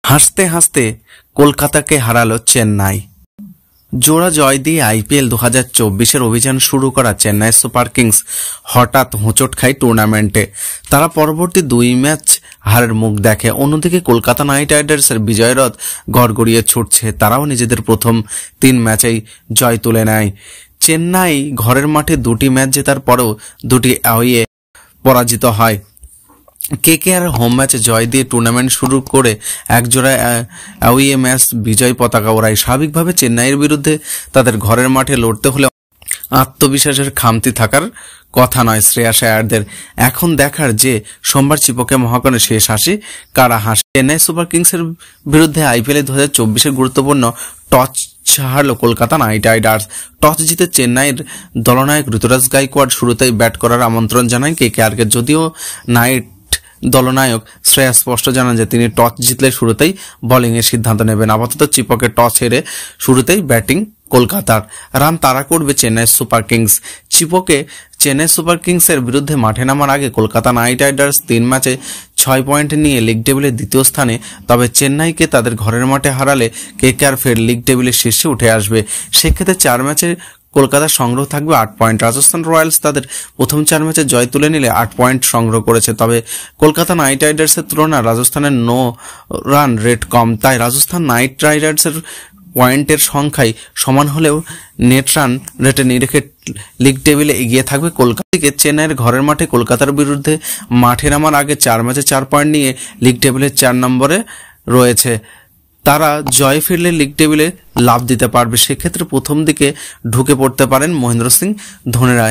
হাসতে হাসতে কলকাতাকে হারালো চেন্নাই। জোড়া জয় দিয়ে আইপিএল 2024-এর অভিযান শুরু করা চেন্নাই সুপার কিংস হঠাৎ হোঁচট খায় টুর্নামেন্টে। তারা পরবর্তী 2 ম্যাচ হারের মুখ দেখে। অন্যদিকে কলকাতা নাইট রাইডার্সের বিজয়রথ গড়গড়িয়ে ছুটছে। তারাও নিজেদের প্রথম 3 ম্যাচেই জয় তুলে নেয়। চেন্নাই ঘরের মাঠে 2টি ম্যাচ জেতার পরেও 2টি অ্যাওয়ে পরাজিত হয়। কেকেআর হোম ম্যাচে জয় দিয়ে টুর্নামেন্ট শুরু করে একজোড়া অ্যাওয়ে ম্যাচ বিজয় পতাকা ওড়ায়। স্বাভাবিকভাবে চেন্নাইয়ের বিরুদ্ধে তাদের ঘরের মাঠে লড়তে হলে আত্মবিশ্বাসের খামতি থাকার কথা নয় শ্রেয়াস আয়ারদের। এখন দেখার যে সোমবার চিপকে মহাকণে শেষ হাসি কারা হাসে। চেন্নাই সুপার কিংসের বিরুদ্ধে আইপিএল 2024-এর গুরুত্বপূর্ণ টস হারল কলকাতা নাইট রাইডার্স। টস জিতে চেন্নাইয়ের দলনায়ক ঋতুরাজ গাইকোয়াড় শুরুতেই ব্যাট করার আমন্ত্রণ জানায় কেকেআরকে। যদিও নাইট দলনায়ক শ্রেয়াস স্পষ্ট জানান যে তিনি টস জিতলে শুরুতেই বোলিংয়ের সিদ্ধান্ত নেবেন। আপাতত চিপকে টস হেরে শুরুতেই ব্যাটিং কলকাতার। রান তাড়া করবে চেন্নাই সুপার কিংস। চিপকে চেন্নাই সুপার কিংসের বিরুদ্ধে মাঠে নামার আগে কলকাতা নাইট রাইডার্স 3 ম্যাচে 6 পয়েন্ট নিয়ে লিগ টেবিলের 2য় স্থানে। তবে চেন্নাইকে তাদের ঘরের মাঠে হারালে কেকেআর ফের লিগ টেবিলের শীর্ষে উঠে আসবে। সেক্ষেত্রে 4 ম্যাচে কলকাতার সংগ্রহ থাকবে 8 পয়েন্ট। রাজস্থান রয়্যালস তাদের প্রথম 4 ম্যাচে জয় তুলে নিলে 8 পয়েন্ট সংগ্রহ করেছে। তবে কলকাতা নাইট রাইডার্সের তুলনায় রাজস্থানের রান রেট কম, তাই রাজস্থান নাইট রাইডার্সের পয়েন্টের সংখ্যায় সমান হলেও নেট রান রেটে নিরেখে লিগ টেবিলে এগিয়ে থাকবে কলকাতাকে। চেন্নাইয়ের ঘরের মাঠে কলকাতার বিরুদ্ধে মাঠে নামার আগে 4 ম্যাচে 4 পয়েন্ট নিয়ে লিগ টেবিলের 4 নম্বরে রয়েছে। তারা জয় ফিরলে লিগ টেবিলে লাভ দিতে পারবে। সেক্ষেত্রে প্রথম দিকে ঢুকে পড়তে পারেন মহেন্দ্র সিং ধোনিরা।